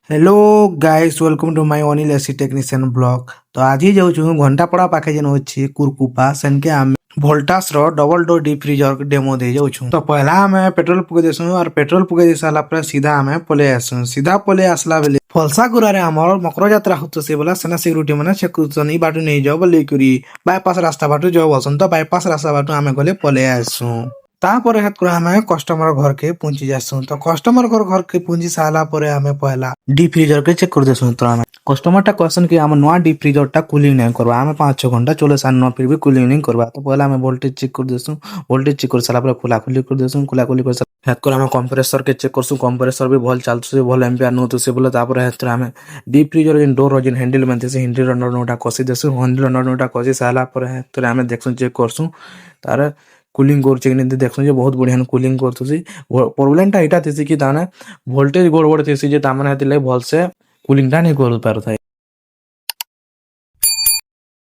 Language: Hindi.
Hello guys, welcome to my Anil AC technician blog. तो आज ही जाऊँ घंटापड़ा पाखे जेन अच्छी कुरकुपा सेनके आम भोल्टास रो double door deep freezer demo दे जाऊँ। तो पहला आम पेट्रोल पके देसु और पेट्रोल पके दे सारा पर सीधा आम पले आसु। सीधा पले आसला बेले फलसा गुरारे आमर मकर यात्रा होतो से बोला सेना सिक्यूरिटी माने चेकुचन ई बाटू नहीं जाओ बोले करी बाईपास रास्ता बाटू जाओ बसन। तो बाईपास रास्ता बाटू आमे गले पले आसु। तापर आमे कस्टमर घर के पहुंची जासु। तो कस्टमर घर के पहुंची साला परे आमे पहला डीप फ्रीजर के चेक कर देसु। तो आमे कस्टमर टा क्वेश्चन कि आम नवा डीप फ्रीजर टा कूलिंग नहीं करबा। आमे 5-6 घंटा चले सान न फिर भी कूलिंग नहीं करबा। तो पहला आमे वोल्टेज चेक कर देसु। वोल्टेज चेक कर साला पर खुला खुली कर देसु। खुला खुली कर साला हेत कर आमे कंप्रेसर के चेक करसु। कंप्रेसर भी भल चालसु भल एम्पियर नोतु से बोले। तापर हेत आमे डीप फ्रीजर जेन डोर जेन हैंडल बनते से हैंडल अंडर नोटा कसी देसु। हैंडल अंडर नोटा कसी साला पर हेत आमे देखसु चेक करसु तार कूलिंग करछे कि नहीं देखसु जे बहुत बढ़िया कूलिंग करथुसी। प्रॉब्लम टा एटा थिसी कि ताने वोल्टेज गोड़ गोड़ थिसी जे तामने हेतिले भल से कूलिंग टा नहीं कर पारथाय।